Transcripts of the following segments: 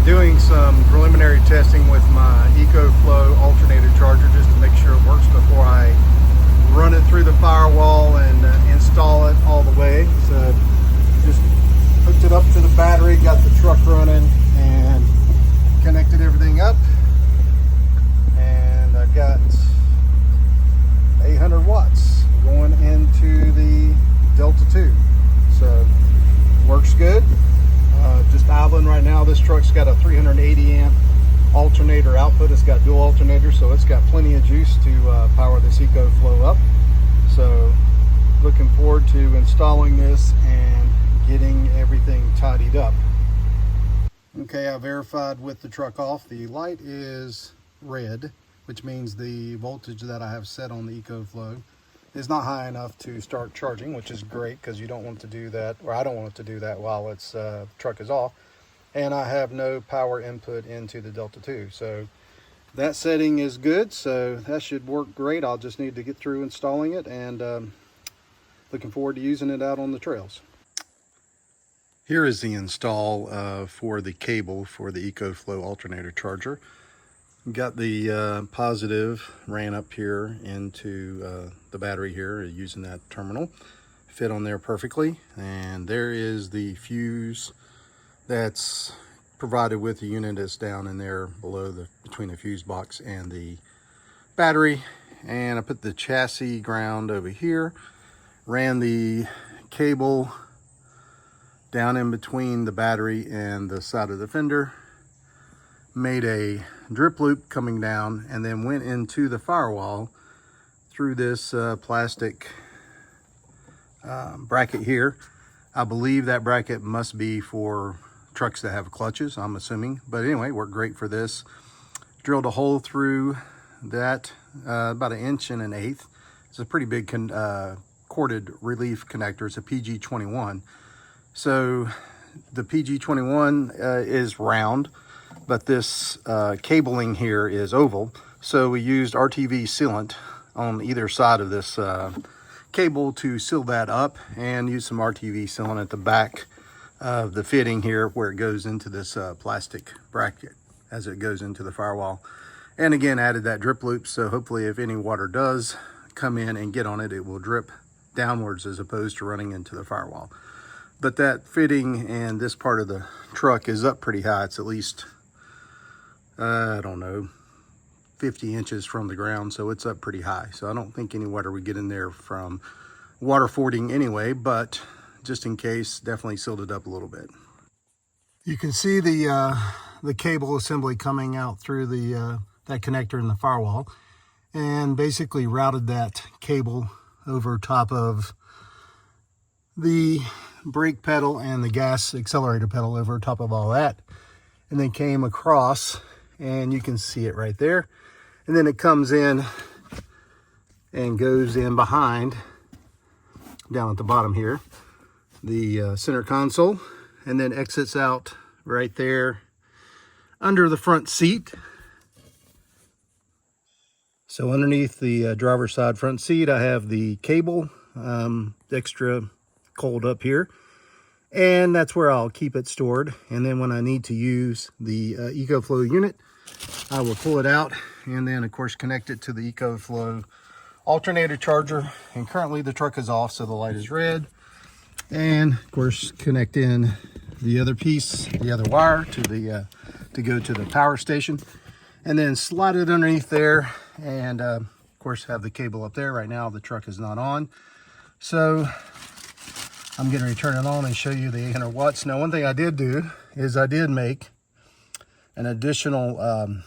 doing some preliminary testing with my EcoFlow Alternator Charger just to make sure it works before I run it through the firewall and install it all the way. So just hooked it up to the battery, got the truck running, and connected everything up. And I've got 800 watts going into the Delta 2. So works good. Just idling right now. This truck's got a 380 amp alternator output. It's got dual alternators, so it's got plenty of juice to power this EcoFlow up. So looking forward to installing this and getting everything tidied up. Okay, I verified with the truck off. The light is red, which means the voltage that I have set on the EcoFlow is not high enough to start charging, which is great because you don't want to do that, or I don't want it to do that while its truck is off. And I have no power input into the Delta 2. So that setting is good, so that should work great. I'll just need to get through installing it, and looking forward to using it out on the trails. Here is the install for the cable for the EcoFlow Alternator Charger. Got the positive ran up here into the battery here using that terminal. Fit on there perfectly. And there is the fuse that's provided with the unit that's down in there below between the fuse box and the battery. And I put the chassis ground over here. Ran the cable down in between the battery and the side of the fender. Made a drip loop coming down, and then went into the firewall through this plastic bracket here. I believe that bracket must be for trucks that have clutches, I'm assuming, but anyway, worked great for this. Drilled a hole through that about 1 1/8 inches. It's a pretty big corded relief connector. It's a PG21. So the PG21 is round, but this cabling here is oval. So we used RTV sealant on either side of this cable to seal that up, and use some RTV sealant at the back of the fitting here where it goes into this plastic bracket as it goes into the firewall. And again, added that drip loop, so hopefully if any water does come in and get on it, it will drip downwards as opposed to running into the firewall. But that fitting and this part of the truck is up pretty high. It's at least I don't know, 50 inches from the ground, so it's up pretty high. So I don't think any water would get in there from water fording anyway, but just in case, definitely sealed it up a little bit. You can see the cable assembly coming out through the that connector in the firewall, and basically routed that cable over top of the brake pedal and the gas accelerator pedal over top of all that, and then came across, and you can see it right there, and then it comes in and goes in behind down at the bottom here, the center console, and then exits out right there under the front seat. So underneath the driver's side front seat, I have the cable extra coiled up here, and that's where I'll keep it stored. And then when I need to use the EcoFlow unit, I will pull it out, and then of course connect it to the EcoFlow Alternator Charger. And currently the truck is off, so the light is red. And of course connect in the other piece, the other wire to the to go to the power station, and then slide it underneath there, and of course have the cable up there. Right now the truck is not on, so I'm going to turn it on and show you the 800 watts. Now, one thing I did do is I did make an additional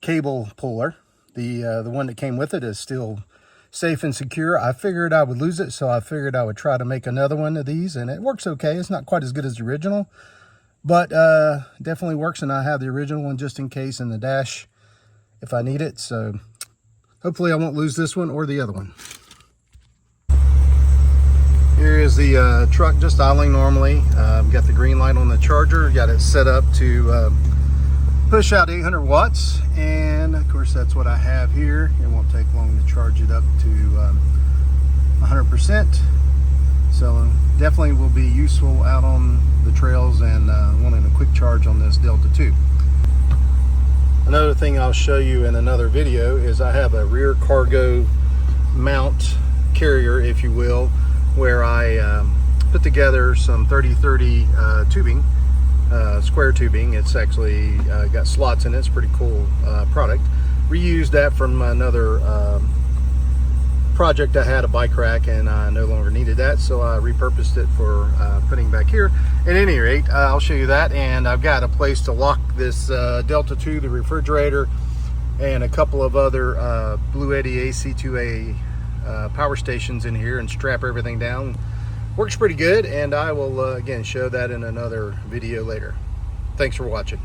cable puller. The one that came with it is still safe and secure. I figured I would lose it, so I figured I would try to make another one of these, and it works okay. It's not quite as good as the original, but definitely works, and I have the original one just in case in the dash if I need it. So hopefully I won't lose this one or the other one. Here is the truck just idling normally. Got the green light on the charger, got it set up to push out 800 watts, and of course that's what I have here. It won't take long to charge it up to 100%. So definitely will be useful out on the trails and wanting a quick charge on this Delta 2. Another thing I'll show you in another video is I have a rear cargo mount carrier, if you will, where I put together some 30-30 tubing, square tubing. It's actually got slots in it. It's a pretty cool product. Reused that from another project I had, a bike rack, and I no longer needed that, so I repurposed it for putting back here. At any rate, I'll show you that, and I've got a place to lock this Delta 2, the refrigerator, and a couple of other Blue Eddy AC2A power stations in here, and strap everything down. Works pretty good, and I will again show that in another video later. Thanks for watching.